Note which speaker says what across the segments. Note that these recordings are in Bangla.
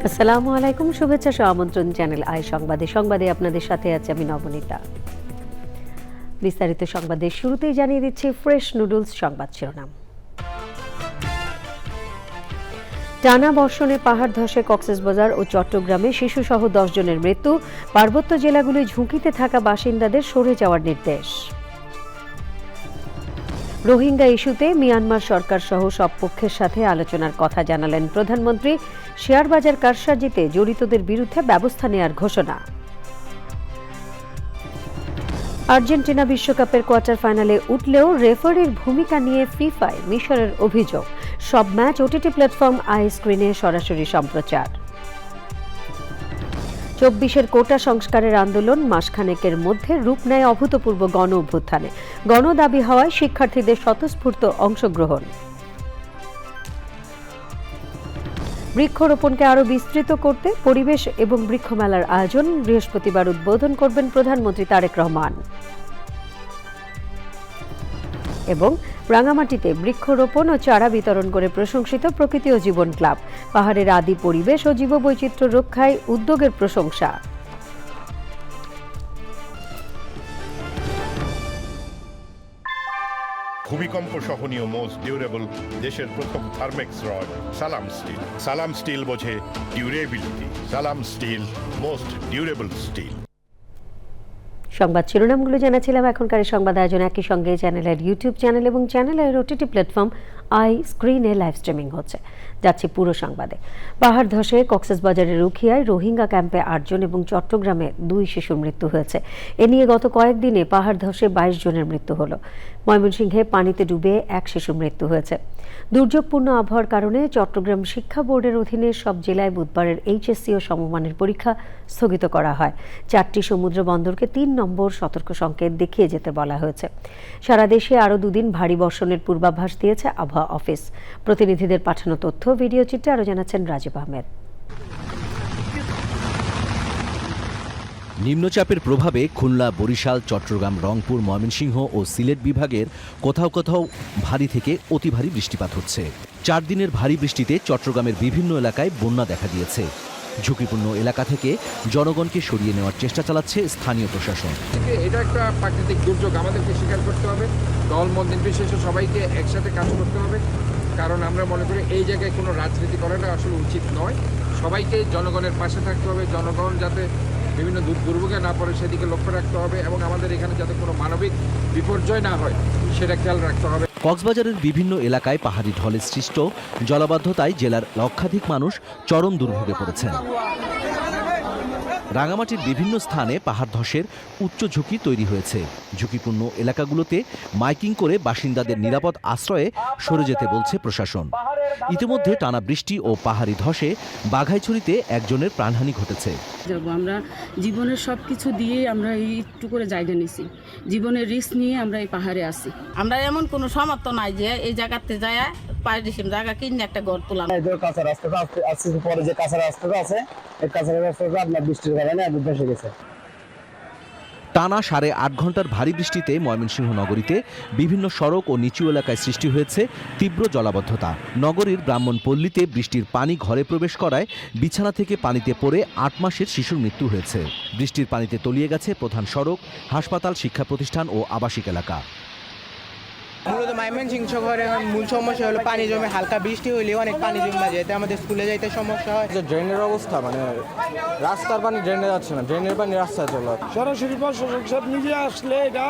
Speaker 1: আসসালামু আলাইকুম, শুভেচ্ছা সহ আমন্ত্রণ চ্যানেল আই সংবাদে আপনাদের সাথে আছে আমি নবনীতা। বিস্তারিত সংবাদের শুরুতেই জানিয়ে দিচ্ছি ফ্রেশ নুডলস সংবাদ শিরোনাম। টানা বর্ষণে পাহাড় ধসে কক্সবাজার ও চট্টগ্রামে শিশুসহ 10 জনের মৃত্যু, পার্বত্য জেলাগুলোয় ঝুঁকিতে থাকা বাসিন্দাদের সরে যাওয়ার নির্দেশ। রোহিঙ্গা ইস্যুতে মিয়ানমার সরকার সহ সব পক্ষের সাথে আলোচনার কথা জানালেন প্রধানমন্ত্রী। শেয়ার বাজার কারসাজিতে জড়িতদের বিরুদ্ধে ব্যবস্থা নেয়ার ঘোষণা। আর্জেন্টিনা বিশ্বকাপের কোয়ার্টার ফাইনালে উঠলেও রেফারির ভূমিকা নিয়ে ফিফায় মিশরের অভিযোগ। সব ম্যাচ ওটিটি প্ল্যাটফর্ম আই স্ক্রিনে সরাসরি সম্প্রচার। 24-এর কোটা সংস্কারের আন্দোলন মাসখানেকের মধ্যে রূপ নেয় অভূতপূর্ব গণ অভ্যুত্থানে। গণদাবি হওয়ায় শিক্ষার্থীদের স্বতঃস্ফূর্ত অংশগ্রহণ। বৃক্ষরোপণকে আরও বিস্তৃত করতে পরিবেশ এবং বৃক্ষমেলার আয়োজন, বৃহস্পতিবার উদ্বোধন করবেন প্রধানমন্ত্রী তারেক রহমান। এবং রাঙামাটিতে বৃক্ষরোপণ ও চারা বিতরণ করে প্রশংসিত প্রকৃতি ও জীবন ক্লাব। পাহাড়ের আদি পরিবেশ ও জীববৈচিত্র্য রক্ষায় উদ্যোগের প্রশংসা।
Speaker 2: ভূমিকম্প সহনীয় মোস্ট ডিউরেবল দেশের প্রথম থার্মেক্স রড সালাম স্টিল। সালাম স্টিল বোঝে ডিউরেবিলিটি। সালাম স্টিল, মোস্ট ডিউরেবল স্টিল।
Speaker 1: সংবাদ শিরোনামগুলো জানাছিলাম। এখনকার সংবাদ আয়োজন একই সঙ্গে চ্যানেলের ইউটিউব চ্যানেল এবং চ্যানেলের ওটিটি প্ল্যাটফর্ম আই স্ক্রিনে লাইভ স্ট্রিমিং হচ্ছে। যাচ্ছি পুরো সংবাদে। পাহাড় ধসে কক্সবাজারের রুখিয়ায় রোহিঙ্গা ক্যাম্পে 8 জন এবং চট্টগ্রামে 2 শিশুর মৃত্যু হয়েছে। এ নিয়ে গত কয়েকদিনে পাহাড় ধসে 22 জনের মৃত্যু হলো। ময়মনসিংহে পানিতে ডুবে 1 শিশুর মৃত্যু হয়েছে। দুর্যোগপূর্ণ আবহাওয়ার কারণে চট্টগ্রাম শিক্ষা বোর্ডের অধীনে সব জেলায় বুধবারের এইচএসসি ও সমমানের পরীক্ষা স্থগিত করা হয়। 4টি সমুদ্র বন্দরকে 3 নম্বর সতর্ক সংকেত দেখিয়ে যেতে বলা হয়েছে। সারা দেশে আরও 2 দিন ভারী বর্ষণের পূর্বাভাস দিয়েছে আবহাওয়া অফিস। প্রতিনিধিদের পাঠানো তথ্য ভিডিও চিত্রে আরও জানাচ্ছেন রাজীব আহমেদ।
Speaker 3: নিম্নচাপের প্রভাবে খুলনা, বরিশাল, চট্টগ্রাম, রংপুর, ময়মনসিংহ ও সিলেট বিভাগের কোথাও কোথাও ভারী থেকে অতি ভারী বৃষ্টিপাত হচ্ছে। 4 দিনের ভারী বৃষ্টিতে চট্টগ্রামের বিভিন্ন এলাকায় বন্যা দেখা দিয়েছে। ঝুঁকিপূর্ণ এলাকা থেকে জনগণকে সরিয়ে নেওয়ার চেষ্টা চালাচ্ছে স্থানীয় প্রশাসন।
Speaker 4: এটা একটা প্রাকৃতিক দুর্যোগ, আমাদেরকে স্বীকার করতে হবে। দল মত নির্বিশেষে সবাইকে একসাথে কাজ করতে হবে, কারণ আমরা মনে করি এই জায়গায় কোনো রাজনীতি করাটা আসলে উচিত নয়। সবাইকে জনগণের পাশে থাকতে হবে, জনগণ যাতে বিভিন্ন দুর্ভোগে না পড়ে সেদিকে লক্ষ্য রাখতে হবে এবং আমাদের এখানে যাতে কোনো মানবিক বিপর্যয় না হয় সেটা খেয়াল রাখতে হবে।
Speaker 3: কক্সবাজারের বিভিন্ন এলাকায় পাহাড়ি ঢলে সৃষ্ট জলাবদ্ধতায় জেলার লক্ষাধিক মানুষ চরম দুর্ভোগে পড়েছেন। রাঙামাটির বিভিন্ন স্থানে পাহাড় ধসের উচ্চ ঝুঁকি তৈরি হয়েছে। ঝুঁকিপূর্ণ এলাকাগুলোতে মাইকিং করে বাসিন্দাদের নিরাপদ আশ্রয়ে সরে যেতে বলছে প্রশাসন। ইতিমধ্যে টানা বৃষ্টি ও পাহাড়ি ধসে বাঘাইছড়িতে 1 জনের প্রাণহানি ঘটেছে।
Speaker 5: আমরা জীবনের সব কিছু দিয়ে আমরা এই একটু করে জায়গা নিছি, জীবনের রিস্ক নিয়ে আমরা এই পাহাড়ে আসি।
Speaker 6: আমরা এমন কোনো সামর্থ্য নাই যে এই জায়গাতে যায় পারিশ্রমিক জায়গা কিনে একটা ঘর তোলা।
Speaker 7: কাঁচা রাস্তাটা আসছে পরে যে কাঁচা রাস্তাটা আছে এই কাঁচা রাস্তাটা আপনার বৃষ্টির কারণে একদম ভেসে গেছে।
Speaker 3: টানা 8.5 ঘন্টার ভারী বৃষ্টিতে ময়মনসিংহ নগরীতে বিভিন্ন সড়ক ও নিচু এলাকায় সৃষ্টি হয়েছে তীব্র জলাবদ্ধতা। নগরীর ব্রাহ্মণপল্লীতে বৃষ্টির পানি ঘরে প্রবেশ করায় বিছানা থেকে পানিতে পড়ে 8 মাসের শিশুর মৃত্যু হয়েছে। বৃষ্টির পানিতে তলিয়ে গেছে প্রধান সড়ক, হাসপাতাল, শিক্ষা প্রতিষ্ঠান ও আবাসিক এলাকা।
Speaker 8: মূলত ময়মনসিংহ শহরে মূল সমস্যা হলো পানি জমে, হালকা বৃষ্টি হইলে অনেক পানি জমে যায়, আমাদের স্কুলে যাইতে সমস্যা হয়।
Speaker 9: ড্রেনের অবস্থা মানে রাস্তার পানি ড্রেনে যাচ্ছে না, ড্রেনের পানি রাস্তায় চলে।
Speaker 10: সরাসরি প্রশাসক সব নিজে আসলে এটা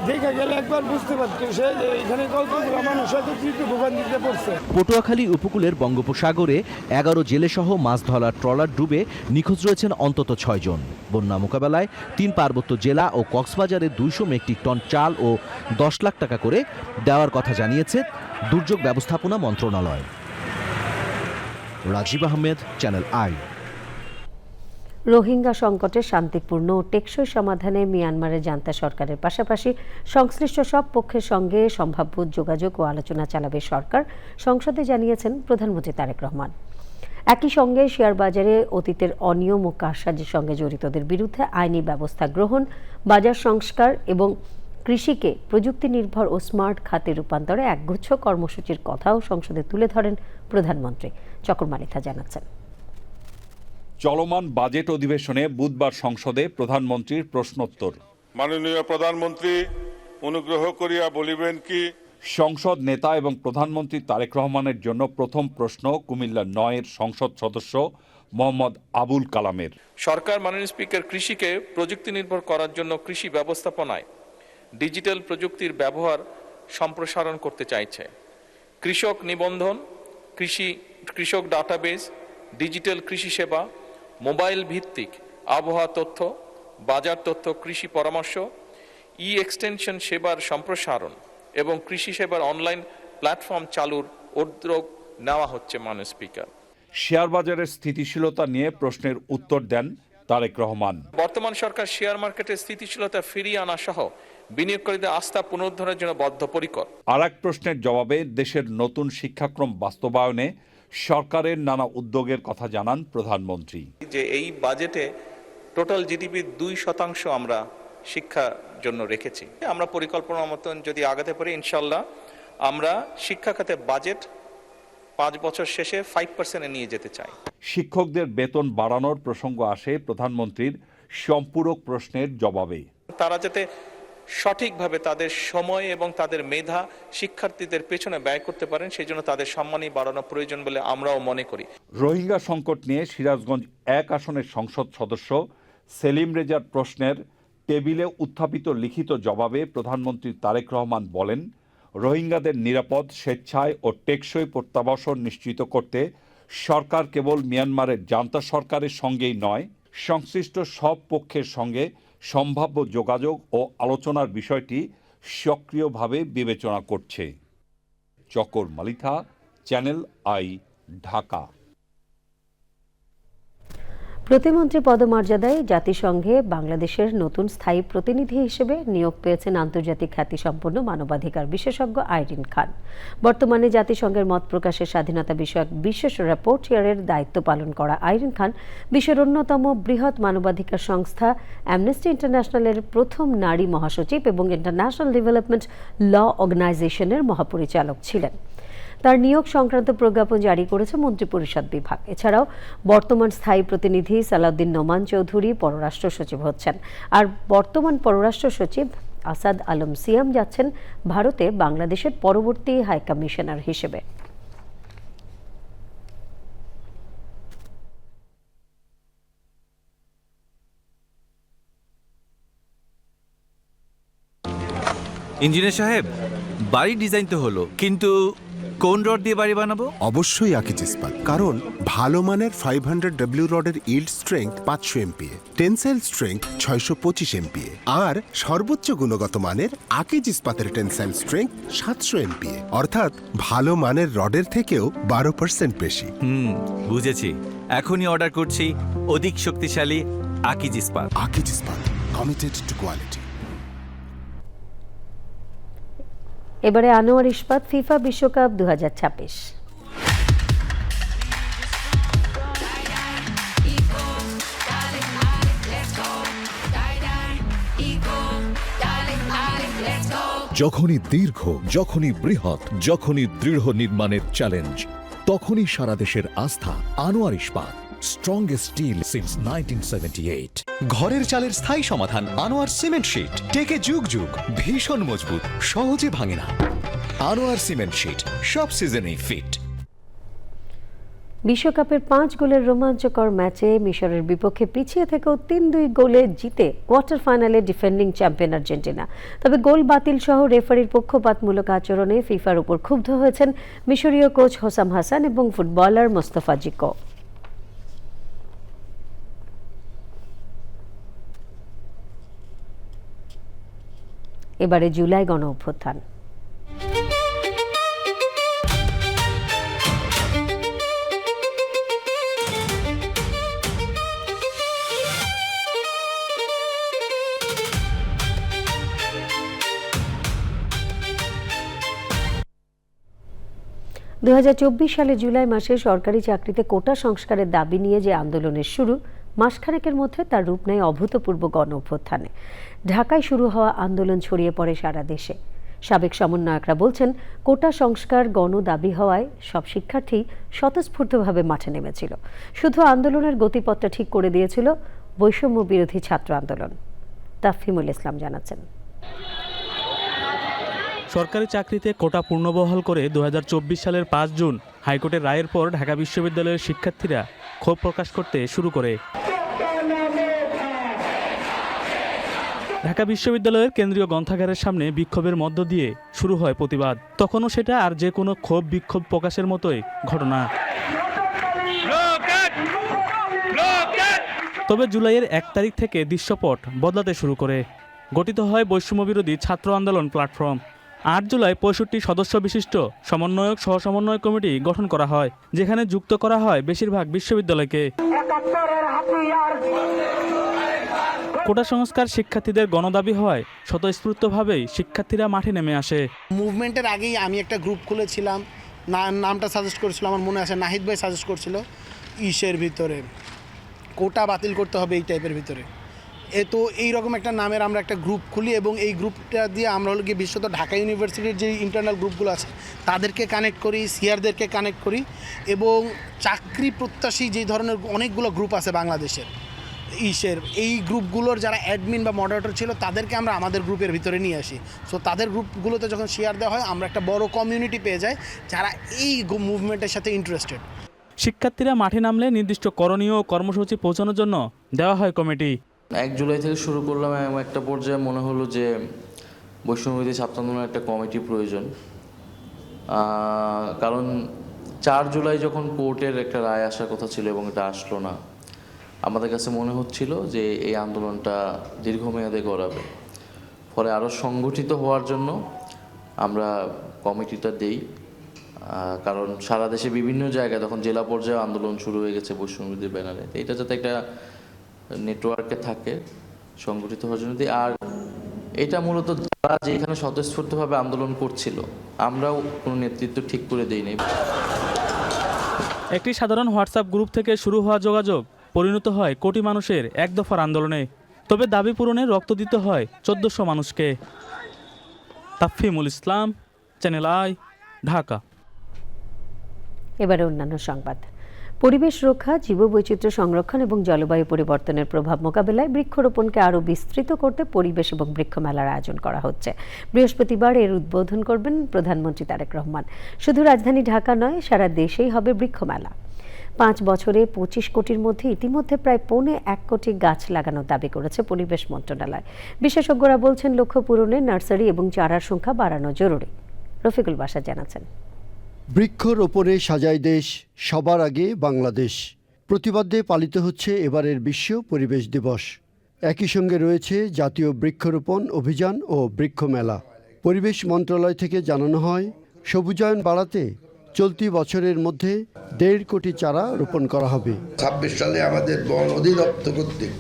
Speaker 10: দেখে গেলে একবার বুঝতে পারতো সে এখানে কতগুলো মানুষ হয়তো ভোগান্তিতে পড়ছে।
Speaker 3: পটুয়াখালী উপকূলের বঙ্গোপসাগরে 11 জেলেসহ মাছ ধরার ট্রলার ডুবে নিখোঁজ রয়েছেন অন্তত 6 জন। বন্যা মোকাবেলায় 3 পার্বত্য জেলা ও কক্সবাজারে 200 মেট্রিক টন চাল ও 10 লাখ টাকা করে দেওয়ার কথা জানিয়েছে দুর্যোগ ব্যবস্থাপনা মন্ত্রণালয়। Rajib Ahmed, Channel I.
Speaker 1: রোহিঙ্গা সংকটের শান্তিপূর্ণ ও টেকসই সমাধানে মিয়ানমারের জান্তা সরকারের পাশাপাশি সংশ্লিষ্ট সব পক্ষের সঙ্গে সম্ভাব্য যোগাযোগ ও আলোচনা চালাবে সরকার, সংসদে জানিয়েছেন প্রধানমন্ত্রী তারেক রহমান। একই সঙ্গে শেয়ার বাজারে অতীতের অনিয়ম ও কারসাজির সঙ্গে জড়িতদের বিরুদ্ধে আইনি ব্যবস্থা গ্রহণ, বাজার সংস্কার এবং কৃষিকে প্রযুক্তি নির্ভর ও স্মার্ট খাতে রূপান্তরে একগুচ্ছ কর্মসূচির কথাও সংসদে তুলে ধরেন প্রধানমন্ত্রী। চকর মালিথা জানাচ্ছেন।
Speaker 11: চলমান বাজেট অধিবেশনে বুধবার সংসদে প্রধানমন্ত্রীর প্রশ্নোত্তর।
Speaker 12: মাননীয় প্রধানমন্ত্রী অনুগ্রহ করিয়া বলিবেন কি?
Speaker 11: সংসদ নেতা এবং প্রধানমন্ত্রী তারেক রহমানের জন্য প্রথম প্রশ্ন কুমিল্লা ৯-এর সংসদ সদস্য মোহাম্মদ আবুল কালামের।
Speaker 13: সরকার মাননীয় স্পিকার কৃষিকে প্রযুক্তি নির্ভর করার জন্য কৃষি ব্যবস্থাপনায় ডিজিটাল প্রযুক্তির ব্যবহার সম্প্রসারণ করতে চাইছে। কৃষক নিবন্ধন, কৃষক ডাটাবেস, ডিজিটাল কৃষি সেবা, মোবাইল ভিত্তিক আবহাওয়া তথ্য, বাজার তথ্য, কৃষি পরামর্শ, এক্সটেনশন সেবার সম্প্রসারণ এবং কৃষি সেবার অনলাইন প্ল্যাটফর্ম চালুর উদ্যোগ নেওয়া হচ্ছে মাননীয় স্পিকার।
Speaker 11: শেয়ার বাজারের স্থিতিশীলতা নিয়ে প্রশ্নের উত্তর দেন তারেক রহমান।
Speaker 13: বর্তমান সরকার শেয়ার মার্কেটের স্থিতিশীলতা ফিরিয়ে আনা সহ বিনিয়োগকারীদের আস্থা পুনরুদ্ধারের জন্য বদ্ধপরিকর।
Speaker 11: আর এক প্রশ্নের জবাবে দেশের নতুন শিক্ষাক্রম বাস্তবায়নে সরকারের নানা উদ্যোগের কথা জানান প্রধানমন্ত্রী।
Speaker 14: যে এই বাজেটে টোটাল জিডিপির 2% আমরা শিক্ষার জন্য রেখেছি। আমরা পরিকল্পনা মতন যদি আগাতে পারি ইনশাল্লাহ আমরা শিক্ষা খাতে বাজেট 5 বছর শেষে 5% নিয়ে যেতে চাই।
Speaker 11: শিক্ষকদের বেতন বাড়ানোর প্রসঙ্গ আসে প্রধানমন্ত্রীর সম্পূরক প্রশ্নের জবাবে।
Speaker 14: তারা যাতে সঠিকভাবে তাদের সময় এবং তাদের মেধা শিক্ষার্থীদের পেছনে ব্যয় করতে পারেন সেই জন্য তাদের সম্মানই বাড়ানো প্রয়োজন বলে আমরাও মনে করি।
Speaker 11: রোহিঙ্গা সংকট নিয়ে সিরাজগঞ্জ 1 আসনের সংসদ সদস্য সেলিম রেজার প্রশ্নের টেবিলে উত্থাপিত লিখিত জবাবে প্রধানমন্ত্রী তারেক রহমান বলেন, রোহিঙ্গাদের নিরাপদ, স্বেচ্ছায় ও টেকসই প্রত্যাবাসন নিশ্চিত করতে সরকার কেবল মিয়ানমারের জান্তা সরকারের সঙ্গেই নয়, সংশ্লিষ্ট সব পক্ষের সঙ্গে সম্ভাব্য যোগাযোগ ও আলোচনার বিষয়টি সক্রিয়ভাবে বিবেচনা করছে। চকর মালিথা, চ্যানেল আই, ঢাকা।
Speaker 1: প্রতিমন্ত্রী পদমর্যাদায় জাতিসংঘে বাংলাদেশের নতুন স্থায়ী প্রতিনিধি হিসেবে নিয়োগ পেয়েছেন আন্তর্জাতিক খ্যাতিসম্পন্ন মানবাধিকার বিশেষজ্ঞ আইরিন খান। বর্তমানে জাতিসংঘের মত প্রকাশের স্বাধীনতা বিষয়ক বিশেষ রিপোর্টারের দায়িত্ব পালন করা আইরিন খান বিশ্বের অন্যতম বৃহৎ মানবাধিকার সংস্থা অ্যামনেস্টি ইন্টারন্যাশনালের প্রথম নারী মহাসচিব এবং ইন্টারন্যাশনাল ডেভেলপমেন্ট ল অর্গানাইজেশনের মহাপরিচালক ছিলেন। তার নিয়োগ সংক্রান্ত প্রজ্ঞাপন জারি করেছে মন্ত্রিপরিষদ বিভাগ। এছাড়াও বর্তমান স্থায়ী প্রতিনিধি সালাউদ্দিন নোমান চৌধুরী পররাষ্ট্র সচিব হচ্ছেন, আর বর্তমান পররাষ্ট্র সচিব আসাদ আলম সিয়াম যাচ্ছেন ভারতে বাংলাদেশের পরবর্তী হাইকমিশনার হিসেবে।
Speaker 15: ইঞ্জিনিয়ার সাহেব, বাড়ি ডিজাইন তো হলো, কিন্তু কোন রড দিয়ে বাড়ি বানাবো?
Speaker 16: অবশ্যই আকিজ ইস্পাত, কারণ ভালো মানের 500W রডের yield strength 500 MPa, tensile strength 625 MPa, আর সর্বোচ্চ গুণগত মানের আকিজ ইস্পাতের টেনসাইল স্ট্রেংথ 700 MPa, অর্থাৎ ভালো মানের রডের থেকেও 12% বেশি।
Speaker 15: বুঝেছি, এখনই অর্ডার করছি অধিক শক্তিশালী আকিজ ইস্পাত।
Speaker 16: আকিজ ইস্পাত, কমিটেড টু কোয়ালিটি।
Speaker 1: এবারে আনোয়ার ইস্পাত ফিফা বিশ্বকাপ 2026।
Speaker 17: যখনই দীর্ঘ, যখনই বৃহৎ, যখনই দৃঢ় নির্মাণের চ্যালেঞ্জ, তখনই সারা দেশের আস্থা আনোয়ার ইস্পাত, স্ট্রংগেস্ট স্টিল সিন্স 1978।
Speaker 18: ঘরের চালের স্থায়ী সমাধান আনোয়ার সিমেন্ট শীট, টেকে যুগ যুগ, ভীষণ মজবুত, সহজে ভাঙে না। আনোয়ার সিমেন্ট শীট সব সিজনেই ফিট।
Speaker 1: বিশ্বকাপের 5 গোলের রোমাঞ্চকর ম্যাচে মিশরের বিপক্ষে পিছিয়ে থেকেও 3-2 গোলে জিতে কোয়ার্টার ফাইনালে ডিফেন্ডিং চ্যাম্পিয়ন আর্জেন্টিনা। তবে গোল বাতিল সহ রেফারির পক্ষপাতমূলক আচরণে ফিফার উপর ক্ষুব্ধ হয়েছেন মিশরীয় কোচ হোসাম হাসান এবং ফুটবলার মোস্তফা জিকো। এবারে জুলাই গণ অভ্যুত্থান। সালে জুলাই মাসে সরকারি চাকরিতে কোটা সংস্কারের দাবি নিয়ে যে আন্দোলনের শুরু, মাসখানেকের মধ্যে তার রূপ নেয় অভূতপূর্ব গণ অভ্যুত্থানে। ঢাকায় শুরু হওয়া আন্দোলন ছড়িয়ে পড়ে সারা দেশে। সাবেক সমন্বয়করা বলছেন, কোটা সংস্কার গণদাবি হওয়ায় সব শিক্ষার্থী স্বতঃস্ফূর্তভাবে মাঠে নেমেছিল। শুধু আন্দোলনের গতিপথটা ঠিক করে দিয়েছিল বৈষম্য বিরোধী ছাত্র আন্দোলন। তাফহিমুল ইসলাম জানাচ্ছেন।
Speaker 19: সরকারি চাকরিতে কোটা পূর্ণবহাল করে 2024 সালের 5 জুন হাইকোর্টের রায়ের পর ঢাকা বিশ্ববিদ্যালয়ের শিক্ষার্থীরা ক্ষোভ প্রকাশ করতে শুরু করে। ঢাকা বিশ্ববিদ্যালয়ের কেন্দ্রীয় গ্রন্থাগারের সামনে বিক্ষোভের মধ্য দিয়ে শুরু হয় প্রতিবাদ। তখনও সেটা আর যে কোনো ক্ষোভ বিক্ষোভ প্রকাশের মতোই ঘটনা। তবে জুলাইয়ের 1 তারিখ থেকে দৃশ্যপট বদলাতে শুরু করে। গঠিত হয় বৈষম্য বিরোধী ছাত্র আন্দোলন প্ল্যাটফর্ম। 8 জুলাই 65 সদস্য বিশিষ্ট সমন্বয়ক সহ সমন্বয় কমিটি গঠন করা হয়, যেখানে যুক্ত করা হয় বেশিরভাগ বিশ্ববিদ্যালয়কে। কোটা সংস্কার শিক্ষার্থীদের গণদাবি হওয়ায় স্বতঃস্ফূর্তভাবেই শিক্ষার্থীরা মাঠে নেমে আসে।
Speaker 20: মুভমেন্টের আগেই আমি একটা গ্রুপ খুলেছিলাম, নামটা সাজেস্ট করেছিল, আমার মনে আছে নাহিদ ভাই সাজেস্ট করছিল ইসের ভিতরে কোটা বাতিল করতে হবে এই টাইপের ভিতরে। তো এইরকম একটা নামের আমরা একটা গ্রুপ খুলি এবং এই গ্রুপটা দিয়ে আমরা হলো গিয়ে বিশেষত ঢাকা ইউনিভার্সিটির যে ইন্টারনাল গ্রুপগুলো আছে তাদেরকে কানেক্ট করি, সিআরদেরকে কানেক্ট করি এবং চাকরি প্রত্যাশী যে ধরনের অনেকগুলো গ্রুপ আছে বাংলাদেশের এই গ্রুপগুলোর যারা অ্যাডমিন বা মডারেটর ছিল তাদেরকে আমরা আমাদের গ্রুপের ভিতরে নিয়ে আসি। সো তাদের গ্রুপগুলোতে যখন শেয়ার দেওয়া হয় আমরা একটা বড় কমিউনিটি পেয়ে যাই যারা এই মুভমেন্টের সাথে ইন্টারেস্টেড।
Speaker 19: শিক্ষার্থীরা মাঠে নামলে নির্দিষ্ট করণীয় ও কর্মসূচি পৌঁছানোর জন্য দেওয়া হয় কমিটি।
Speaker 21: 1 জুলাই থেকে শুরু করলাম, একটা পর্যায়ে মনে হলো যে বৈষম্যবিরোধী ছাত্র আন্দোলনের একটা কমিটি প্রয়োজন। কারণ 4 জুলাই যখন কোর্টের একটা রায় আসার কথা ছিল এবং এটা আসলো না, আমাদের কাছে মনে হচ্ছিল যে এই আন্দোলনটা দীর্ঘমেয়াদে গড়াবে। ফলে আরও সংগঠিত হওয়ার জন্য আমরা কমিটিটা দেই। কারণ সারা দেশে বিভিন্ন জায়গায় তখন জেলা পর্যায়ে আন্দোলন শুরু হয়ে গেছে বৈষম্যবিরোধী ব্যানারে, এটা যাতে একটা নেটওয়ার্কে থাকে সংগঠিত হওয়ার জন্য। আর এটা মূলত যারা যেখানে স্বতঃস্ফূর্তভাবে আন্দোলন করছিল, আমরাও কোনো নেতৃত্ব ঠিক করে দিই নাই।
Speaker 19: একটি সাধারণ হোয়াটসঅ্যাপ গ্রুপ থেকে শুরু হওয়া যোগাযোগ পরিণত হয় কোটি মানুষের এক দফার আন্দোলনে। তবে দাবি পূরণে রক্ত দিতে হয় 1400 মানুষকে। তাফহিমুল ইসলাম, চ্যানেল আই, ঢাকা।
Speaker 1: এবারে অন্যান্য সংবাদ। পরিবেশ রক্ষা, জীববৈচিত্র্য সংরক্ষণ এবং জলবায়ু পরিবর্তনের প্রভাব মোকাবেলায় বৃক্ষরোপণকে আরও বিস্তৃত করতে পরিবেশ এবং বৃক্ষ মেলার আয়োজন করা হচ্ছে। বৃহস্পতিবার এর উদ্বোধন করবেন প্রধানমন্ত্রী তারেক রহমান। শুধু রাজধানী ঢাকা নয়, সারা দেশেই হবে বৃক্ষ মেলা। 5 বছরে 25 কোটির মধ্যে ইতিমধ্যে প্রায় 1.25 কোটি গাছ লাগানোর দাবি করেছে পরিবেশ মন্ত্রণালয়। বিশেষজ্ঞরা বলছেন, লক্ষ্য পূরণে নার্সারি এবং চারার সংখ্যা বাড়ানো জরুরি। রফিকুল বাশা জানাচ্ছেন।
Speaker 22: বৃক্ষরোপণে সাজায় দেশ, সবার আগে বাংলাদেশ। প্রতিবাদে পালিত হচ্ছে এবারের বিশ্ব পরিবেশ দিবস। একই সঙ্গে রয়েছে জাতীয় বৃক্ষরোপণ অভিযান ও বৃক্ষ মেলা। পরিবেশ মন্ত্রণালয় থেকে জানানো হয়, সবুজায়ন বাড়াতে চলতি বছরের মধ্যে 1.5 কোটি চারা রোপণ করা হবে।
Speaker 23: 26 সালে আমাদের বন অধিদপ্তর কর্তৃক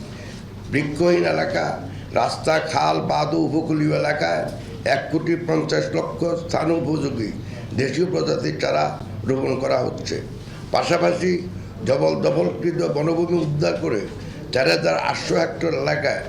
Speaker 23: বৃক্ষহীন এলাকা, রাস্তা, খাল, বাঁধ ও উপকূলীয় এলাকায় 1,50,00,000 স্থান উপযোগী দেশীয় প্রজাতির চারা রোপণ করা হচ্ছে। পাশাপাশি জবরদখলকৃত বনভূমি উদ্ধার করে 4,800 হেক্টর এলাকায়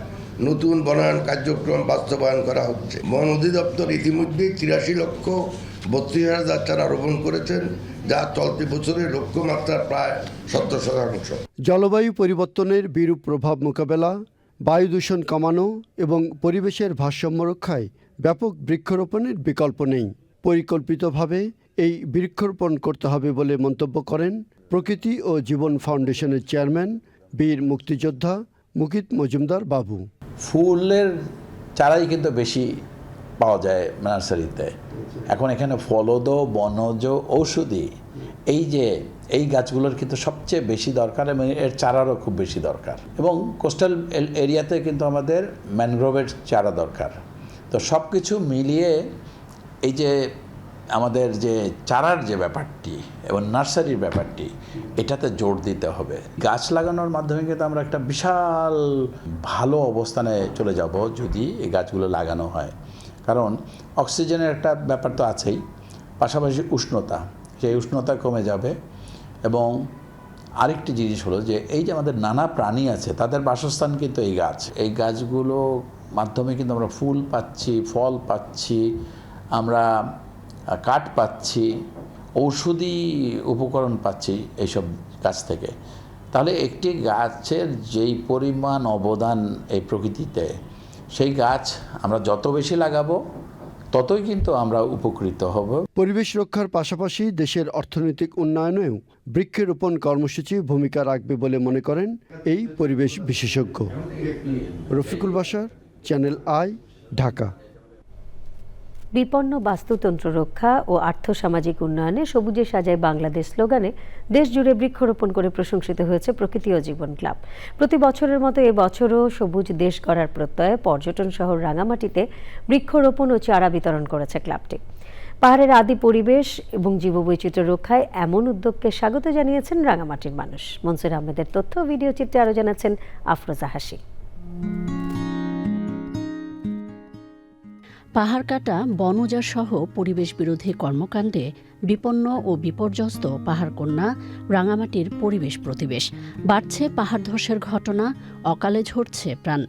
Speaker 23: নতুন বনায়ন কার্যক্রম বাস্তবায়ন করা হচ্ছে। বন অধিদপ্তর ইতিমধ্যে 83,32,000 চারা রোপণ করেছেন, যা চলতি বছরের লক্ষ্যমাত্রার প্রায় 70%।
Speaker 22: জলবায়ু পরিবর্তনের বিরূপ প্রভাব মোকাবেলা, বায়ু দূষণ কমানো এবং পরিবেশের ভারসাম্য রক্ষায় ব্যাপক বৃক্ষরোপণের বিকল্প নেই। পরিকল্পিতভাবে এই বৃক্ষরোপণ করতে হবে বলে মন্তব্য করেন প্রকৃতি ও জীবন ফাউন্ডেশনের চেয়ারম্যান বীর মুক্তিযোদ্ধা মুকিত মজুমদার বাবু।
Speaker 24: ফুলের চারাই কিন্তু বেশি পাওয়া যায় নার্সারিতে। এখন এখানে ফলদ, বনজ, ঔষধি এই গাছগুলোর কিন্তু সবচেয়ে বেশি দরকার এবং এর চারারও খুব বেশি দরকার। এবং কোস্টাল এরিয়াতে কিন্তু আমাদের ম্যানগ্রোভের চারা দরকার। তো সব কিছু মিলিয়ে এই যে আমাদের যে চারার যে ব্যাপারটি এবং নার্সারির ব্যাপারটি, এটাতে জোর দিতে হবে। গাছ লাগানোর মাধ্যমে কিন্তু আমরা একটা বিশাল ভালো অবস্থানে চলে যাব যদি এই গাছগুলো লাগানো হয়। কারণ অক্সিজেনের একটা ব্যাপার তো আছেই, পাশাপাশি উষ্ণতা, সেই উষ্ণতা কমে যাবে। এবং আরেকটি জিনিস হলো যে এই যে আমাদের নানা প্রাণী আছে, তাদের বাসস্থান কিন্তু এই গাছ। এই গাছগুলো মাধ্যমে কিন্তু আমরা ফুল পাচ্ছি, ফল পাচ্ছি, আমরা কাঠ পাচ্ছি, ঔষধি উপকরণ পাচ্ছি এইসব গাছ থেকে। তাহলে একটি গাছের যেই পরিমাণ অবদান এই প্রকৃতিতে, সেই গাছ আমরা যত বেশি লাগাবো ততই কিন্তু আমরা উপকৃত হব।
Speaker 22: পরিবেশ রক্ষার পাশাপাশি দেশের অর্থনৈতিক উন্নয়নেও বৃক্ষরোপণ কর্মসূচি ভূমিকা রাখবে বলে মনে করেন এই পরিবেশ বিশেষজ্ঞ। Rafiqul Bashar, channel I, Dhaka.
Speaker 1: বিপন্ন বাস্তুতন্ত্র রক্ষা ও আর্থসামাজিক উন্নয়নে সবুজে সাজায় বাংলাদেশ স্লোগানে দেশ জুড়ে বৃক্ষরোপণ করে প্রশংসিত হয়েছে প্রকৃতি ও জীবন ক্লাব। প্রতি বছরের মতো এবছরও সবুজ দেশ গড়ার প্রত্যয়ে পর্যটন শহর রাঙামাটিতে বৃক্ষরোপণ ও চারা বিতরণ করেছে ক্লাবটি। পাহাড়ের আদি পরিবেশ এবং জীববৈচিত্র্য রক্ষায় এমন উদ্যোগকে স্বাগত জানিয়েছেন রাঙামাটির মানুষ। মনসুর আহমেদের তথ্য ভিডিও চিত্রে আরও জানাচ্ছেন আফরোজা হাসি।
Speaker 2: পাহাড় কাটা, বনজার সহ পরিবেশ বিরোধী কর্মকাণ্ডে বিপন্ন ও বিপর্যস্ত পাহাড়কন্যা রাঙামাটির পরিবেশ প্রতিবেশ। বাড়ছে পাহাড় ধসের ঘটনা, অকালে ঝরছে প্রাণ।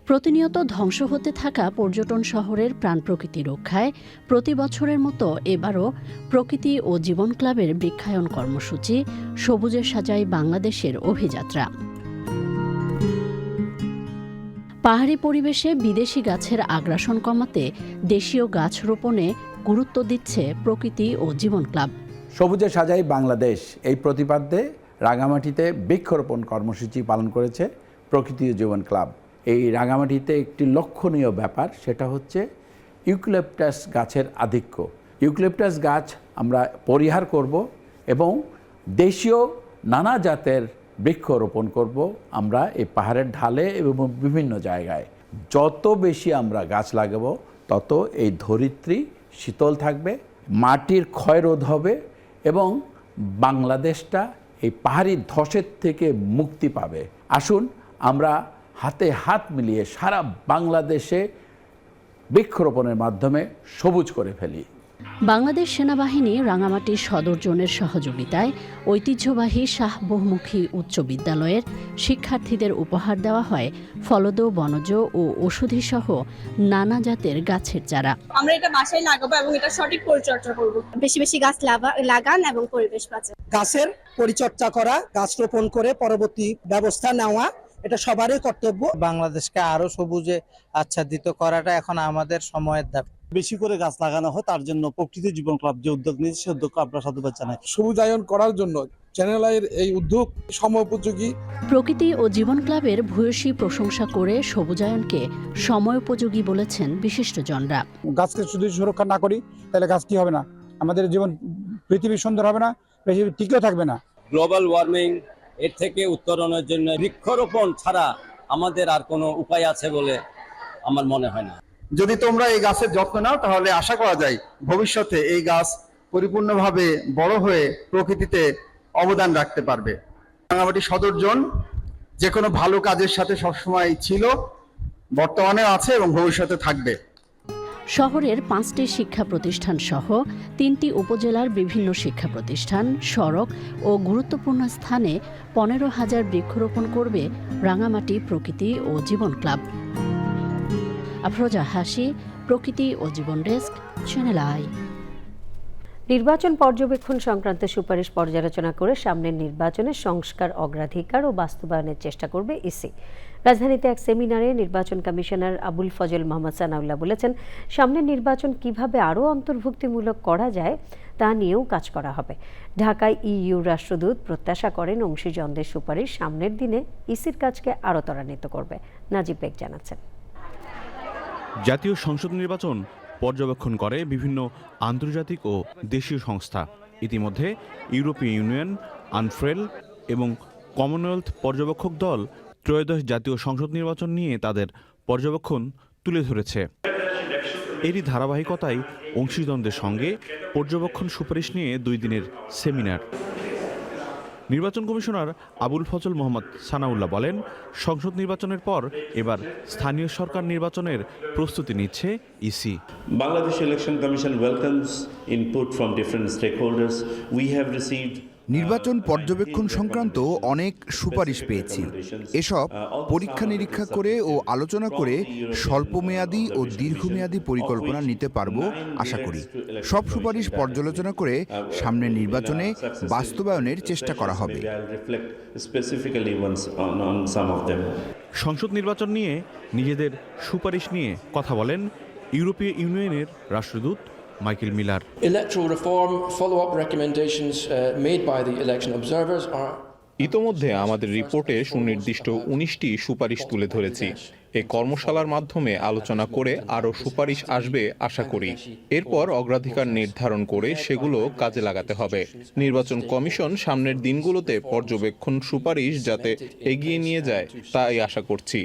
Speaker 2: প্রতিনিয়ত ধ্বংস হতে থাকা পর্যটন শহরের প্রাণ প্রকৃতি রক্ষায় প্রতি বছরের মতো এবারও প্রকৃতি ও জীবন ক্লাবের বৃক্ষায়ন কর্মসূচি সবুজে সাজায় বাংলাদেশের অভিযাত্রা। পাহাড়ি পরিবেশে বিদেশি গাছের আগ্রাসন কমাতে দেশীয় গাছ রোপণে গুরুত্ব দিচ্ছে প্রকৃতি ও জীবন ক্লাব।
Speaker 24: সবুজে সাজাই বাংলাদেশ এই প্রতিপাদ্যে রাঙামাটিতে বৃক্ষরোপণ কর্মসূচি পালন করেছে প্রকৃতি ও জীবন ক্লাব। এই রাঙামাটিতে একটি লক্ষণীয় ব্যাপার, সেটা হচ্ছে ইউক্যালিপটাস গাছের আধিক্য। ইউক্যালিপটাস গাছ আমরা পরিহার করব এবং দেশীয় নানা জাতের বৃক্ষরোপণ করব আমরা এই পাহাড়ের ঢালে এবং বিভিন্ন জায়গায়। যত বেশি আমরা গাছ লাগাবো তত এই ধরিত্রী শীতল থাকবে, মাটির ক্ষয়রোধ হবে এবং বাংলাদেশটা এই পাহাড়ি ধসের থেকে মুক্তি পাবে। আসুন আমরা হাতে হাত মিলিয়ে সারা বাংলাদেশে বৃক্ষরোপণের মাধ্যমে সবুজ করে ফেলি।
Speaker 2: বাংলাদেশ সেনাবাহিনী রাঙামাটির সদর জোনের সহযোগিতায় ঐতিহ্যবাহী শাহ বহুমুখী উচ্চ বিদ্যালয়ের শিক্ষার্থীদের উপহার দেওয়া হয় ফলদ, বনজ ও ঔষধি সহ নানা জাতের গাছের চারা।
Speaker 4: আমরা এটা বাসায় লাগাবো এবং এটা সঠিক পরিচর্যা করব। বেশি বেশি গাছ লাগান এবং পরিবেশ বাঁচান।
Speaker 5: গাছের পরিচর্যা করা, গাছ রোপণ করে পরবর্তী ব্যবস্থা নেওয়া, এটা সবারই কর্তব্য।
Speaker 6: বাংলাদেশকে আরো সবুজে আচ্ছাদিত করাটা এখন আমাদের সময়ের দাবি।
Speaker 7: বেশি করে গাছ লাগানো হয়, তার জন্য প্রকৃতি জীবন ক্লাব যে উদ্যোগ নিয়েছে সেই উদ্যোগকে আমরা সাধুবাদ জানাই।
Speaker 10: সবুজায়ন করার জন্য চ্যানেল আইয়ের এই উদ্যোগ সময়োপযোগী।
Speaker 2: প্রকৃতি ও জীবন ক্লাবের ভূয়সী প্রশংসা করে সবুজায়নকে সময়োপযোগী বলেছেন বিশিষ্টজনরা।
Speaker 10: গাছকে যদি সুরক্ষা না করি তাহলে গাছ কি হবে না, আমাদের জীবন পৃথিবী সুন্দর হবে না, পৃথিবী টিকেও থাকবে না।
Speaker 25: গ্লোবাল ওয়ার্মিং এর থেকে উত্তরণের জন্য বৃক্ষরোপণ ছাড়া আমাদের আর কোনো উপায় আছে বলে আমার মনে হয় না।
Speaker 26: যদি তোমরা এই গাছের যত্ন নাও তাহলে আশা করা যায় ভবিষ্যতে এই গাছ পরিপূর্ণভাবে বড় হয়ে প্রকৃতিতে অবদান রাখতে পারবে। রাঙামাটি সদর জোন যে কোনো ভালো কাজের সাথে সবসময় ছিল, বর্তমানেও আছে এবং ভবিষ্যতে থাকবে।
Speaker 2: শহরের 5টি শিক্ষা প্রতিষ্ঠান সহ 3টি উপজেলার বিভিন্ন শিক্ষা প্রতিষ্ঠান, সড়ক ও গুরুত্বপূর্ণ স্থানে 15,000 বৃক্ষরোপণ করবে রাঙামাটি প্রকৃতি ও জীবন ক্লাব। আফরোজা হাসি, প্রকৃতি ও জীবন ডেস্ক, চ্যানেল আই।
Speaker 1: নির্বাচন পর্যবেক্ষণ সংক্রান্ত সুপারিশ পর্যালোচনা করে সামনের নির্বাচনে সংস্কার, অগ্রাধিকার ও বাস্তবায়নের চেষ্টা করবে ইসি। রাজধানীতে এক সেমিনারে নির্বাচন কমিশনার আবুল ফজল মোহাম্মদ সানাউল্লাহ বলেছেন, সামনের নির্বাচন কিভাবে আরও অন্তর্ভুক্তিমূলক করা যায় তা নিয়েও কাজ করা হবে। ঢাকায় ইইউ রাষ্ট্রদূত প্রত্যাশা করেন অংশীজনদের সুপারিশ সামনের দিনে ইসির কাজকে আরও ত্বরান্বিত করবে। নাজিব বেগ জানাচ্ছেন।
Speaker 27: জাতীয় সংসদ নির্বাচন পর্যবেক্ষণ করে বিভিন্ন আন্তর্জাতিক ও দেশীয় সংস্থা। ইতিমধ্যে ইউরোপীয় ইউনিয়ন, আনফ্রেল এবং কমনওয়েলথ পর্যবেক্ষক দল ত্রয়োদশ জাতীয় সংসদ নির্বাচন নিয়ে তাদের পর্যবেক্ষণ তুলে ধরেছে। এরই ধারাবাহিকতায় অংশীজনদের সঙ্গে পর্যবেক্ষণ সুপারিশ নিয়ে 2 দিনের সেমিনার। নির্বাচন কমিশনার আবুল ফজল মোহাম্মদ সানাউল্লাহ বলেন, সংসদ নির্বাচনের পর এবার স্থানীয় সরকার নির্বাচনের প্রস্তুতি নিচ্ছে EC.
Speaker 28: Bangladesh Election Commission welcomes input from different stakeholders. We have received
Speaker 3: নির্বাচন পর্যবেক্ষণ সংক্রান্ত অনেক সুপারিশ পেয়েছি। এসব পরীক্ষা নিরীক্ষা করে ও আলোচনা করে স্বল্পমেয়াদী ও দীর্ঘমেয়াদী পরিকল্পনা নিতে পারব আশা করি। সব সুপারিশ পর্যালোচনা করে সামনের নির্বাচনে বাস্তবায়নের চেষ্টা করা হবে।
Speaker 27: সংসদ নির্বাচন নিয়ে নিজেদের সুপারিশ নিয়ে কথা বলেন ইউরোপীয় ইউনিয়নের রাষ্ট্রদূত Michael Miller.
Speaker 8: Electoral reform follow-up recommendations made by the election observers are
Speaker 9: ইতোমধ্যে আমাদের রিপোর্টে সুনির্দিষ্ট 19টি সুপারিশ তুলে ধরেছি। এই কর্মশালার মাধ্যমে আলোচনা করে আরও সুপারিশ আসবে আশা করি। এরপর অগ্রাধিকার নির্ধারণ করে সেগুলো কাজে লাগাতে হবে। নির্বাচন কমিশন সামনের দিনগুলোতে পর্যবেক্ষণ সুপারিশ যাতে এগিয়ে নিয়ে যায় তাই আশা করছি।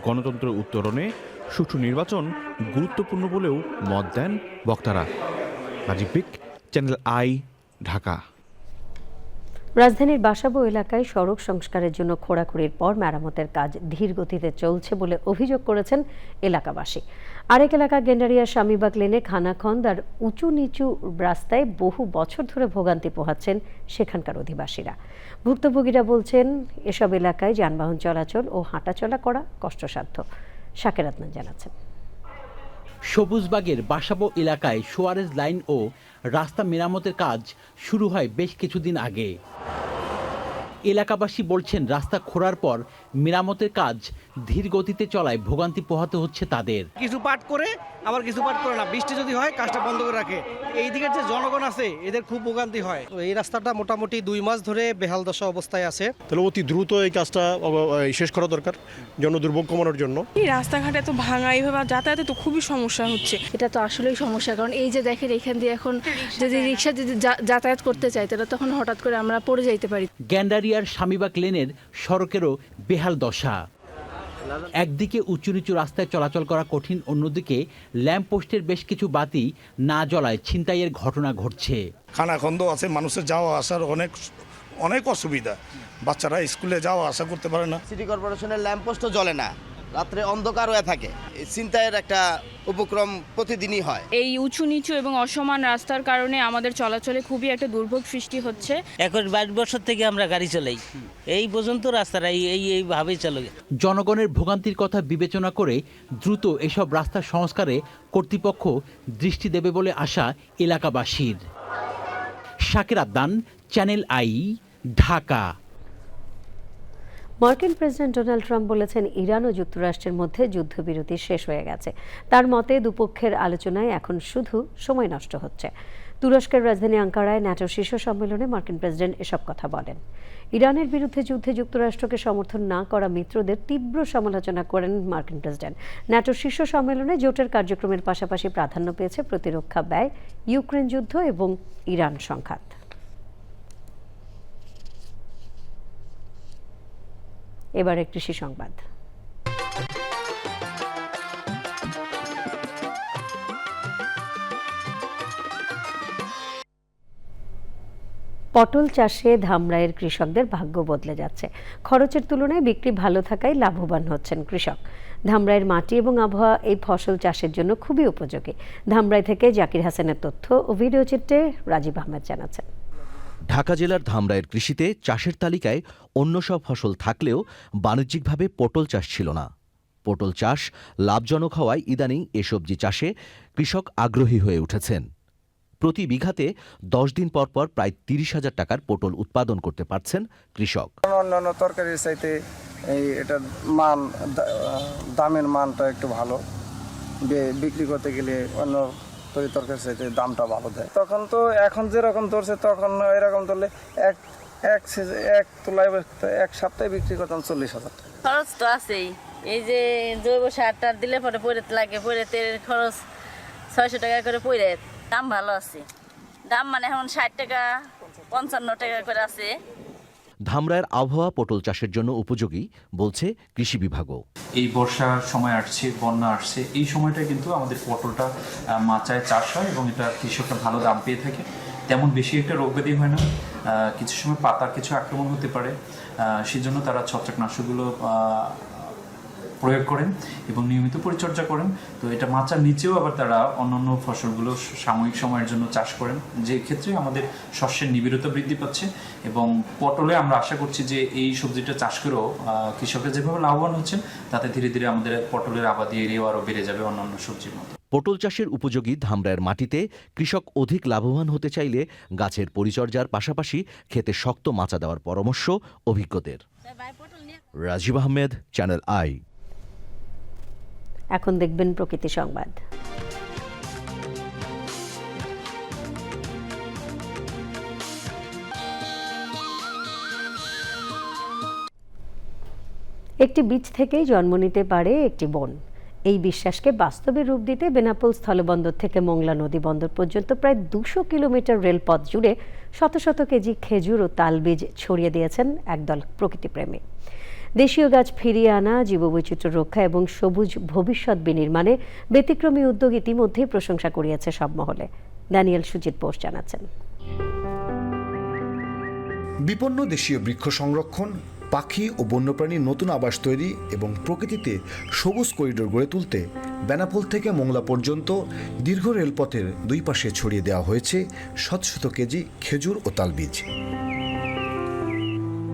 Speaker 27: গণতন্ত্র উত্তরণে সুষ্ঠু নির্বাচন গুরুত্বপূর্ণ বলেও মত দেন বক্তারা। রাজীব বিক, চ্যানেল আই, ঢাকা।
Speaker 1: রাজধানীর বাসাবো এলাকায় সড়ক সংস্কারের জন্য খোঁড়াখুড়ির পর মেরামতের কাজ ধীর গতিতে চলছে বলে অভিযোগ করেছেন এলাকাবাসী। আরেক এলাকা গেন্ডারিয়ার স্বামীবাগ লেনে খানাখন্দ আর উঁচু নিচু রাস্তায় বহু বছর ধরে ভোগান্তি পোহাচ্ছেন সেখানকার অধিবাসীরা। ভুক্তভোগীরা বলছেন এসব এলাকায় যানবাহন চলাচল ও হাঁটাচলা করা কষ্টসাধ্য। শাকের আদনান জানাচ্ছেন।
Speaker 11: সবুজবাগের বাসাবো এলাকায় সোয়ারেজ লাইন ও রাস্তা মেরামতের কাজ শুরু হয় বেশ কিছুদিন আগে। এলাকাবাসী বলছেন রাস্তা খোঁড়ার পর মেরামতের কাজ ধীর গতিতে চলায় ভোগান্তি পোহাতে হচ্ছে তাদের।
Speaker 12: কিছু পাট করে আবার কিছু পাট করে না, বৃষ্টি যদি হয় কাজটা বন্ধ করে রাখে। এই দিকের যে জনগণ আছে এদের খুব ভোগান্তি হয়। তো এই রাস্তাটা মোটামুটি 2 মাস ধরে বেহাল দশা অবস্থায় আছে।
Speaker 13: তাহলে অতি দ্রুত এই কাজটা শেষ করা দরকার জনদুর্ভোগ কমানোর জন্য।
Speaker 14: এই রাস্তাঘাটে তো ভাঙা, এইভাবে যাতায়াতে তো খুবই সমস্যা হচ্ছে।
Speaker 28: এটা তো আসলেই সমস্যা, কারণ এই যে দেখেন এখান দিয়ে এখন যদি রিক্সা যদি যাতায়াত করতে চাই তাহলে তখন হঠাৎ করে আমরা পড়ে যাইতে পারি।
Speaker 11: গ্যান্ডারিয়ার স্বামীবাগ লেনের সড়কেরও বেহাল দশা। একদিকে উঁচু নিচু রাস্তায় চলাচল করা কঠিন, অন্যদিকে ল্যাম্পপোস্টের বেশ কিছু বাতি না জ্বলায় ছিনতাইয়ের ঘটনা ঘটছে।
Speaker 13: খানাখন্দ আছে, মানুষের যাওয়া আসার অনেক অসুবিধা। বাচ্চারা স্কুলে যাওয়া আসা করতে পারে না।
Speaker 29: সিটি কর্পোরেশনের ল্যাম্পপোস্টও জ্বলে না, রাত্রে অন্ধকার হয়ে থাকে। ছিনতাইয়ের একটা উপক্রম প্রতিদিনই হয়।
Speaker 14: এই উঁচু নিচু এবং অসমান রাস্তার কারণে আমাদের চলাচলে খুবই একটা দুর্ভোগ সৃষ্টি হচ্ছে।
Speaker 30: এখন 22 বছর থেকে আমরা গাড়ি চালাই, এই পর্যন্ত রাস্তাটা এইভাবেই চলে।
Speaker 11: জনগণের ভোগান্তির কথা বিবেচনা করে দ্রুত এসব রাস্তা সংস্কারে কর্তৃপক্ষ দৃষ্টি দেবে বলে আশা এলাকাবাসীর। শাকের আদনান, চ্যানেল আই, ঢাকা।
Speaker 1: মার্কিন প্রেসিডেন্ট ডোনাল্ড ট্রাম্প বলেছেন ইরান ও যুক্তরাষ্ট্রের মধ্যে যুদ্ধবিরতি শেষ হয়ে গেছে। তার মতে দুপক্ষের আলোচনায় এখন শুধু সময় নষ্ট হচ্ছে। তুরস্কের রাজধানী আঙ্কারায় ন্যাটো শীর্ষ সম্মেলনে মার্কিন প্রেসিডেন্ট এসব কথা বলেন। ইরানের বিরুদ্ধে যুদ্ধে যুক্তরাষ্ট্রকে সমর্থন না করা মিত্রদের তীব্র সমালোচনা করেন মার্কিন প্রেসিডেন্ট। ন্যাটো শীর্ষ সম্মেলনে জোটের কার্যক্রমের পাশাপাশি প্রাধান্য পেয়েছে প্রতিরক্ষা ব্যয়, ইউক্রেন যুদ্ধ এবং ইরান সংঘাত। এবারে কৃষি সংবাদ। পটল চাষে ধামরাইয়ের কৃষকদের ভাগ্য বদলে যাচ্ছে। খরচের তুলনায় বিক্রি ভালো থাকায় লাভবান হচ্ছেন কৃষক। ধামরাইয়ের মাটি এবং আবহাওয়া এই ফসল চাষের জন্য খুবই উপযোগী। ধামরাই থেকে জাকির হাসানের তথ্য ও ভিডিও চিত্রে রাজীব আহমেদ জানাচ্ছেন।
Speaker 31: ঢাকা জেলার ধামরাইয়ের কৃষিতে চাষের তালিকায় অন্য সব ফসল থাকলেও বাণিজ্যিকভাবে পটল চাষ ছিল না। পটল চাষ লাভজনক হওয়ায় ইদানিং এ সবজি চাষে কৃষক আগ্রহী হয়ে উঠেছেন। প্রতি বিঘাতে 10 দিন পর পর প্রায় 30,000 টাকার পটল উৎপাদন করতে পারছেন কৃষক।
Speaker 26: অন্যান্য তরকারির চাইতে এটার দামের মানটা একটু ভালো, বিক্রি করতে গেলে অন্য তরকারির চাইতে দামটা ভালো দেয়। তখন তো এখন যেরকম ধরছে তখন এরকম ধরলে এক তোলায় এক সপ্তাহে বিক্রি করতাম 40,000 টাকা।
Speaker 28: খরচ তো আছেই, এই যে জৈব সারটা দিলে পরে লাগে, তেলের খরচ 600 টাকা করে পড়ে। দাম ভালো আছে, দাম মানে এখন 60 টাকা 55 টাকা করে আছে।
Speaker 31: ধামরাইয়ের আবহাওয়া পটল চাষের জন্য উপযোগী বলছে কৃষি বিভাগও।
Speaker 32: এই বর্ষার সময় আসছে, বন্যা আসছে, এই সময়টা কিন্তু আমাদের পটলটা মাচায় চাষ হয় এবং এটা কৃষকরা ভালো দাম পেয়ে থাকে। তেমন বেশি একটা রোগব্যাধি হয় না, কিছু সময় পাতার কিছু আক্রমণ হতে পারে, সেজন্য তারা ছত্রাকনাশকগুলো প্রয়োগ করেন এবং নিয়মিত পরিচর্যা করেন। তো এটা মাচার নিচেও আবার তারা অন্যান্য ফসলগুলো সাময়িক সময়ের জন্য চাষ করেন, যে ক্ষেত্রে আমাদের শস্যের নিবিড়তা বৃদ্ধি পাচ্ছে। এবং পটলে আমরা আশা করছি যে এই সবজিটা চাষ করেও কৃষকরা যেভাবে লাভবান হচ্ছেন, তাতে ধীরে ধীরে আমাদের পটলের আবাদি এরিয়াও আরও বেড়ে যাবে অন্যান্য সবজির মতো।
Speaker 31: পটল চাষের উপযোগী ধামরায়ের মাটিতে কৃষক অধিক লাভবান হতে চাইলে গাছের পরিচর্যার পাশাপাশি খেতে শক্ত মাচা দেওয়ার পরামর্শ অভিজ্ঞদের। Rajib Ahmed, Channel I.
Speaker 1: এখন দেখবেন প্রকৃতি সংবাদ। একটি বীজ থেকেই জন্ম নিতে পারে একটি বন। এই বিশ্বাসকে বাস্তবে রূপ দিতে বেনাপোল স্থলবন্দর থেকে মোংলা নদী বন্দর পর্যন্ত প্রায় 200 কিলোমিটার রেলপথ জুড়ে শত শত কেজি খেজুর ও তালবীজ ছড়িয়ে দিয়েছেন একদল প্রকৃতিপ্রেমী। দেশীয় গাছ ফিরিয়ে আনা, জীববৈচিত্র্য রক্ষা এবং সবুজ ভবিষ্যৎ বিনির্মাণে ব্যতিক্রমী উদ্যোগ ইতিমধ্যেই প্রশংসা কুড়িয়েছে সব মহলে। ড্যানিয়েল সুজিত বোস জানাচ্ছেন।
Speaker 4: বিপন্ন দেশীয় বৃক্ষ সংরক্ষণ, পাখি ও বন্যপ্রাণীর নতুন আবাস তৈরি এবং প্রকৃতিতে সবুজ করিডোর গড়ে তুলতে বেনাপোল থেকে মোংলা পর্যন্ত দীর্ঘ রেলপথের দুই পাশে ছড়িয়ে দেওয়া হয়েছে শত শত কেজি খেজুর ও তালবীজ।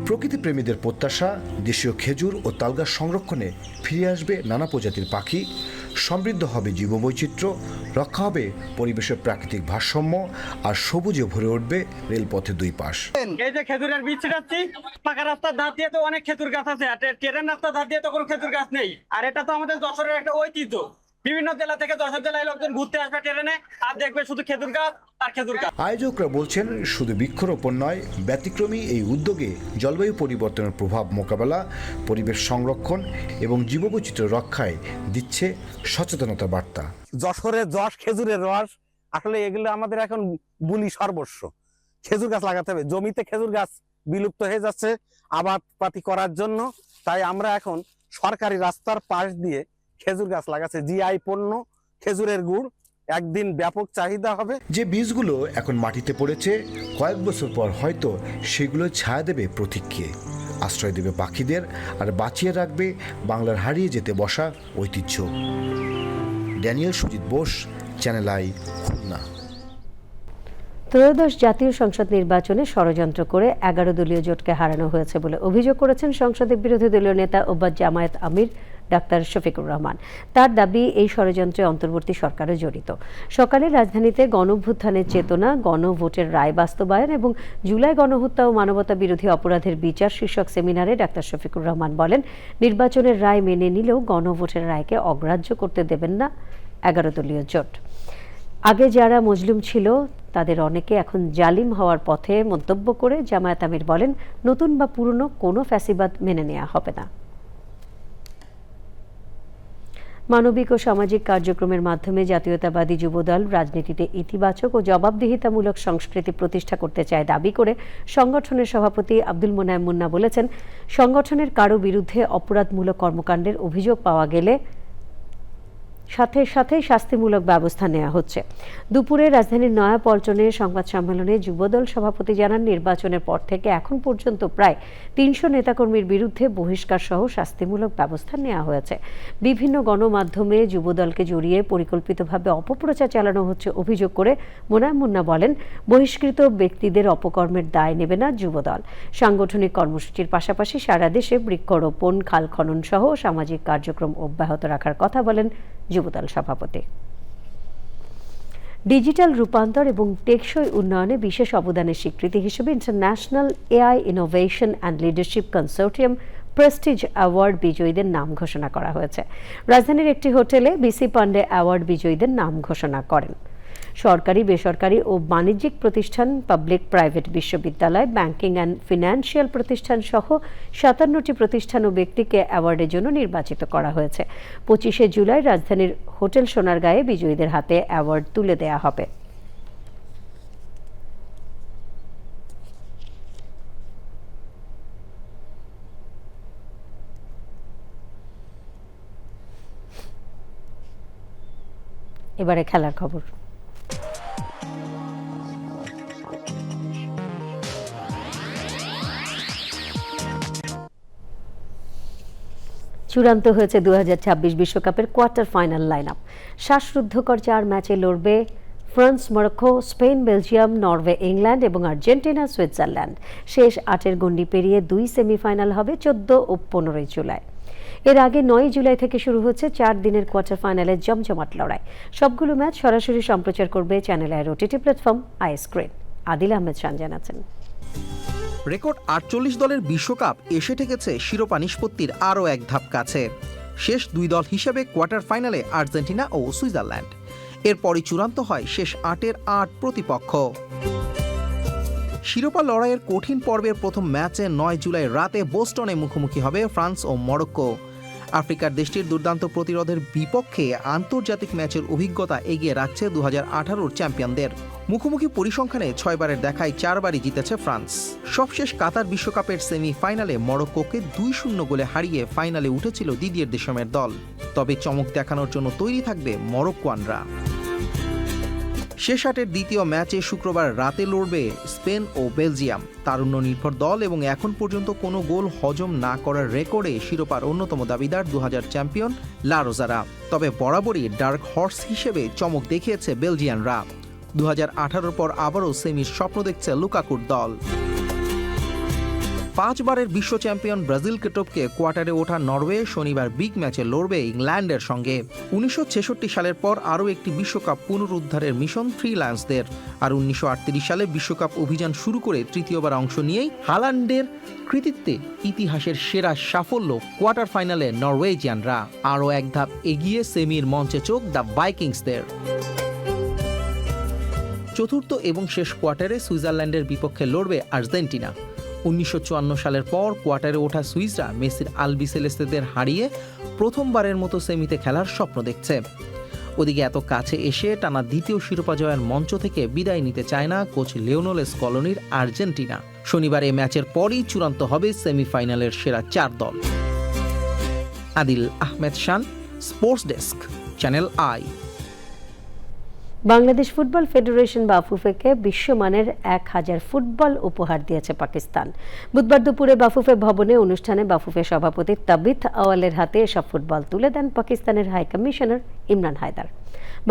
Speaker 4: প্রকৃতিপ্রেমীদের প্রত্যাশা, দেশীয় খেজুর ও তালগাছ সংরক্ষণে ফিরে আসবে নানা প্রজাতির পাখি, সমৃদ্ধ হবে জীববৈচিত্র্য, রক্ষা হবে পরিবেশের প্রাকৃতিক ভারসাম্য, আর সবুজে ভরে উঠবে রেলপথের দুই পাশ।
Speaker 12: এই যে খেজুরের বীজ ছিটাচ্ছি, পাকা রাস্তার ধার দিয়ে তো অনেক খেজুর গাছ আছে, আর ট্রেনের রাস্তার ধার দিয়ে তো কোনো খেজুর গাছ নেই। আর এটা তো আমাদের যশোরের একটা ঐতিহ্য। বিভিন্ন জেলা থেকে যশোর জেলায় লোকজন ঘুরতে আসবে ট্রেনে, আর দেখবে শুধু খেজুর গাছ আর খেজুর গাছ।
Speaker 4: আয়োজকরা বলছেন, শুধু বৃক্ষরোপণ নয়, ব্যতিক্রমী এই উদ্যোগে জলবায়ু পরিবর্তনের প্রভাব মোকাবেলা, পরিবেশ সংরক্ষণ এবং জীববৈচিত্র্য রক্ষায় দিচ্ছে সচেতনতা বার্তা।
Speaker 5: যশোরের যশ খেজুরের রস, আসলে এগুলো আমাদের এখন বুলি সর্বস্ব। খেজুর গাছ লাগাতে হবে, জমিতে খেজুর গাছ বিলুপ্ত হয়ে যাচ্ছে আবাদপাতি করার জন্য। তাই আমরা এখন সরকারি রাস্তার পাশ দিয়ে খেজুর গাছ লাগাচ্ছে। জিআই পণ্য খেজুরের গুড়, একদিন ব্যাপক চাহিদা হবে।
Speaker 4: যে বীজগুলো এখন মাটিতে পড়েছে, কয়েক বছর পর হয়তো সেগুলো ছায়া দেবে প্রতীক্ষে, আশ্রয় দেবে পাখিদের, আর বাঁচিয়ে রাখবে বাংলার হারিয়ে যেতে বসা ঐতিহ্য। Daniel Sujit Bose, channel I, Khulna.
Speaker 1: ত্রয়োদশ জাতীয় সংসদ নির্বাচনে ষড়যন্ত্র করে 11 দলীয় জোটকে হারানো হয়েছে বলে অভিযোগ করেছেন সংসদের বিরোধী দলীয় নেতা ওবায়দ জামায়াত আমির ডাক্তার শফিকুর রহমান। তার দাবি, এই ষড়যন্ত্রে অন্তর্বর্তী সরকারও জড়িত। সকালে রাজধানীতে গণঅভ্যুত্থানের চেতনা, গণভোটের রায় বাস্তবায়ন এবং জুলাই গণহত্যা ও মানবতা বিরোধী অপরাধের বিচার শীর্ষক সেমিনারে ডাক্তার শফিকুর রহমান বলেন, নির্বাচনের রায় মেনে নিলেও গণভোটের রায়কে অগ্রাহ্য করতে দেবেন না 11 দলীয় জোট। আগে যারা মজলুম ছিল তাদের অনেকে এখন জালিম হওয়ার পথে মন্তব্য করে জামায়াত আমির বলেন, নতুন বা পুরনো কোনো ফ্যাসিবাদ মেনে নেওয়া হবে না। মানবিক ও সামাজিক কার্যক্রমের মাধ্যমে জাতীয়তাবাদী যুবদল রাজনীতিতে ইতিবাচক ও জবাবদিহিতামূলক সংস্কৃতি প্রতিষ্ঠা করতে চায় দাবি করে সংগঠনের সভাপতি আব্দুল মোনায়েম মুন্না বলেছেন, সংগঠনের কারো বিরুদ্ধে অপরাধমূলক কর্মকাণ্ডের অভিযোগ পাওয়া গেলে সাথে সাথে শাস্তিমূলক ব্যবস্থা নেওয়া হচ্ছে। দুপুরে রাজধানীর নয়াপল্টনে সংবাদ সম্মেলনে যুবদল সভাপতি জানান, নির্বাচনের পর থেকে এখন পর্যন্ত প্রায় 300 নেতাকর্মীর বিরুদ্ধে বহিষ্কার সহ শাস্তিমূলক ব্যবস্থা নেওয়া হয়েছে। বিভিন্ন গণমাধ্যমে যুবদলকে জড়িয়ে পরিকল্পিতভাবে অপপ্রচার চালানো হচ্ছে অভিযোগ করে মোনায়েম মুন্না বলেন, বহিষ্কৃত ব্যক্তিদের অপকর্মের দায় নেবে না যুবদল। সাংগঠনিক কর্মসূচির পাশাপাশি সারা দেশে বৃক্ষরোপণ, খাল খনন সহ সামাজিক কার্যক্রম অব্যাহত রাখার কথা বলেন যুবদল সভাপতি। ডিজিটাল রূপান্তর এবং টেকসই উন্নয়নে বিশেষ অবদানের স্বীকৃতি হিসেবে international AI innovation and leadership consortium Prestige award বিজয়ীদের নাম ঘোষণা করা হয়েছে। রাজধানীর একটি হোটেলে বিসি পান্ডে অ্যাওয়ার্ড বিজয়ীদের নাম ঘোষণা করেন। সরকারি, বেসরকারি ও বাণিজ্যিক প্রতিষ্ঠান, পাবলিক প্রাইভেট বিশ্ববিদ্যালয়, ব্যাংকিং অ্যান্ড ফিনান্সিয়াল প্রতিষ্ঠান সহ 57টি প্রতিষ্ঠান ও ব্যক্তিকে অ্যাওয়ার্ডের জন্য নির্বাচিত করা হয়েছে। 25শে জুলাই রাজধানীর হোটেল সোনারগাঁয়ে বিজয়ীদের হাতে অ্যাওয়ার্ড তুলে দেওয়া হবে। এবারে খেলার খবর। চূড়ান্ত হয়েছে 2026 বিশ্বকাপের কোয়ার্টার ফাইনাল লাইন আপ। শ্বাসরুদ্ধকর 4 ম্যাচে লড়বে France, Morocco, Spain, Belgium, Norway, England এবং আর্জেন্টিনা, সুইজারল্যান্ড। শেষ 8-এর গণ্ডি পেরিয়ে 2 সেমিফাইনাল হবে 14 ও 15 জুলাই। এর আগে 9 জুলাই থেকে শুরু হচ্ছে 4 দিনের কোয়ার্টার ফাইনালের জমজমাট লড়াই। সবগুলো ম্যাচ সরাসরি সম্প্রচার করবে চ্যানেল আইয়ের OTT platform I screen. Adil Ahmed Shan জানাচ্ছেন।
Speaker 6: রেকর্ড 48 দলের বিশ্বকাপ এসে ঠেকেছে শিরোপা নিষ্পত্তির আরও এক ধাপ কাছে। শেষ 2 দল হিসেবে কোয়ার্টার ফাইনালে আর্জেন্টিনা ও সুইজারল্যান্ড। এরপরই চূড়ান্ত হয় শেষ 8-এর 8 প্রতিপক্ষ। শিরোপা লড়াইয়ের কঠিন পর্বের প্রথম ম্যাচে 9 জুলাই রাতে বোস্টনে মুখোমুখি হবে ফ্রান্স ও মরক্কো। আফ্রিকার দেশটির দুর্দান্ত প্রতিরোধের বিপক্ষে আন্তর্জাতিক ম্যাচের অভিজ্ঞতা এগিয়ে রাখছে 2018-র চ্যাম্পিয়নদের। মুখোমুখি পরিসংখ্যানে 6 বারের দেখায় 4 বারই জিতেছে ফ্রান্স। সবশেষ কাতার বিশ্বকাপের সেমিফাইনালে মরক্কোকে 2-0 গোলে হারিয়ে ফাইনালে উঠেছিল দিদিয়ের দেশমের দল। তবে চমক দেখানোর জন্য তৈরি থাকবে মরক্কোয়ানরা। শেষ 8-এর দ্বিতীয় ম্যাচে শুক্রবার রাতে লড়বে স্পেন ও বেলজিয়াম। তারুণ্য নির্ভর দল এবং এখন পর্যন্ত কোনো গোল হজম না করার রেকর্ডে শিরোপার অন্যতম দাবিদার 2000 চ্যাম্পিয়ন লা রোজারা। তবে বরাবরই ডার্ক হর্স হিসেবে চমক দেখিয়েছে বেলজিয়ানরা। 2018-র পর আবারও সেমির স্বপ্ন দেখছে লুকাকুর দল। 5 বারের বিশ্ব চ্যাম্পিয়ন ব্রাজিলকে টপকে কোয়ার্টারে ওঠা নরওয়ে শনিবার বিগ ম্যাচে লড়বে ইংল্যান্ডের সঙ্গে। 1966 সালের পর আরও একটি বিশ্বকাপ পুনরুদ্ধারের মিশন থ্রি লায়ন্সদের। আর 1938 সালে বিশ্বকাপ অভিযান শুরু করে তৃতীয়বার অংশ নিয়েই হালান্ডের কৃতিত্বে ইতিহাসের সেরা সাফল্য কোয়ার্টার ফাইনালে নরওয়েজিয়ানরা। আরও এক ধাপ এগিয়ে সেমির মঞ্চে চোখ দ্য ভাইকিংসদের। চতুর্থ এবং শেষ কোয়ার্টারে সুইজারল্যান্ডের বিপক্ষে লড়বে আর্জেন্টিনা। 1954 সালের পর কোয়ার্টারে ওঠা সুইসরা মেসির আলবিসেলেস্তেদের হারিয়ে প্রথমবারের মতো সেমিতে খেলার স্বপ্ন দেখছে। ওদিকে এত কাছে এসে টানা দ্বিতীয় শিরোপা জয়ের মঞ্চ থেকে বিদায় নিতে চায় না কোচ লিওনেল স্কলোনির আর্জেন্টিনা। শনিবার এই ম্যাচের পরই চূড়ান্ত হবে সেমিফাইনালের সেরা 4 দল। Adil Ahmed Shan, sports desk, Channel I.
Speaker 1: Bangladesh football federation বাফুফেকে বিশ্বমানের 1000 ফুটবল উপহার দিয়েছে পাকিস্তান। বুধবার দুপুরে বাফুফে ভবনে অনুষ্ঠানে বাফুফে সভাপতি তাবিথ আওয়ালের হাতে এসব ফুটবল তুলে দেন পাকিস্তানের হাই কমিশনার ইমরান হায়দার।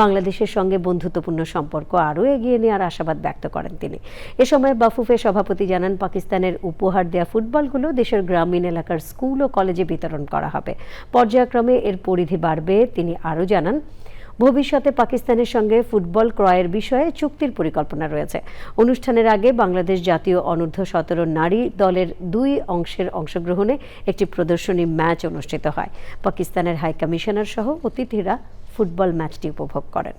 Speaker 1: বাংলাদেশের সঙ্গে বন্ধুত্বপূর্ণ সম্পর্ক আরও এগিয়ে নেওয়ার আশাবাদ ব্যক্ত করেন তিনি। এ সময় বাফুফে সভাপতি জানান, পাকিস্তানের উপহার দেওয়া ফুটবলগুলো দেশের গ্রামীণ এলাকার স্কুল ও কলেজে বিতরণ করা হবে। পর্যায়ক্রমে এর পরিধি বাড়বে। তিনি আরও জানান, ভবিষ্যতে পাকিস্তানের সঙ্গে ফুটবল ক্রয়ের বিষয়ে চুক্তির পরিকল্পনা রয়েছে। অনুষ্ঠানের আগে বাংলাদেশ জাতীয় অনূর্ধ্ব-17 নারী দলের 2 অংশের অংশগ্রহণে একটি প্রদর্শনী ম্যাচ অনুষ্ঠিত হয়। পাকিস্তানের হাই কমিশনার সহ অতিথিরা ফুটবল ম্যাচটি উপভোগ করেন।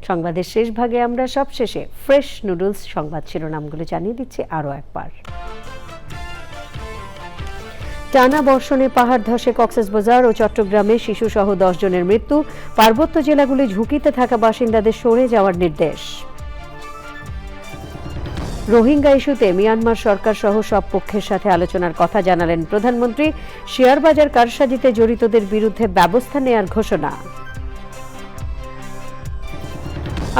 Speaker 1: সংবাদের শেষ ভাগে আমরা সবশেষে ফ্রেশ নুডলস সংবাদ শিরোনামগুলো জানিয়ে দিচ্ছি আরও একবার। টানা বর্ষণে পাহাড় ধসে কক্সবাজার ও চট্টগ্রামে শিশুসহ 10 জনের মৃত্যু। পার্বত্য জেলাগুলি ঝুঁকিতে থাকা বাসিন্দাদের সরে যাওয়ার নির্দেশ। রোহিঙ্গা ইস্যুতে মিয়ানমার সরকার সহ সব পক্ষের সাথে আলোচনার কথা জানালেন প্রধানমন্ত্রী। শেয়ার বাজার কারসাজিতে জড়িতদের বিরুদ্ধে ব্যবস্থা নেয়ার ঘোষণা।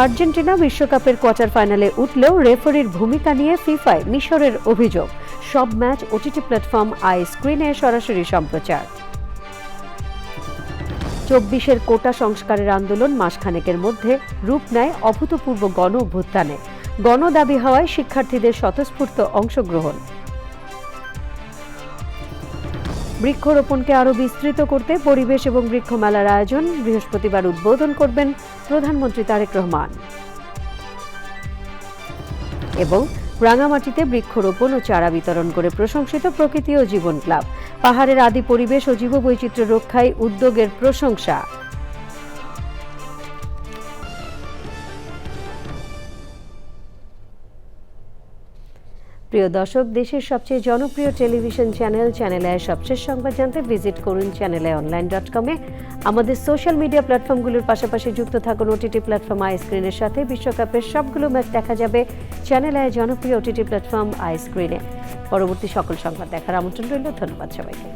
Speaker 1: আর্জেন্টিনা বিশ্বকাপের কোয়ার্টার ফাইনালে উঠলেও রেফারির ভূমিকা নিয়ে ফিফায় মিশরের অভিযোগ। সব ম্যাচ ওটিটি প্ল্যাটফর্ম আই স্ক্রিনে সরাসরি সম্প্রচার। 24-এর কোটা সংস্কারের আন্দোলন মাসখানেকের মধ্যে রূপ নেয় অভূতপূর্ব গণ অভ্যুত্থানে। গণদাবি হওয়ায় শিক্ষার্থীদের স্বতঃস্ফূর্ত অংশগ্রহণ। বৃক্ষরোপণকে আরও বিস্তৃত করতে পরিবেশ এবং বৃক্ষ মেলার আয়োজন। বৃহস্পতিবার উদ্বোধন করবেন প্রধানমন্ত্রী তারেক রহমান। এবং রাঙামাটিতে বৃক্ষরোপণ ও চারা বিতরণ করে প্রশংসিত প্রকৃতি ও জীবন ক্লাব। পাহাড়ের আদি পরিবেশ ও জীববৈচিত্র্য রক্ষায় উদ্যোগের প্রশংসা। প্রিয় দর্শক, দেশের সবচেয়ে জনপ্রিয় টেলিভিশন চ্যানেল চ্যানেল আইয়ের সবশেষ সংবাদ জানতে ভিজিট করুন channelionline.com-এ। আমাদের সোশ্যাল মিডিয়া প্ল্যাটফর্মগুলোর পাশাপাশি যুক্ত থাকুন ওটিটি প্ল্যাটফর্ম আই স্ক্রিনের সাথে। বিশ্বকাপের সবগুলো ম্যাচ দেখা যাবে চ্যানেল আইয়ের জনপ্রিয় ওটিটি প্ল্যাটফর্ম আই স্ক্রিনে। পরবর্তী সকল সংবাদ দেখার আমন্ত্রণ রইল। ধন্যবাদ সবাইকে।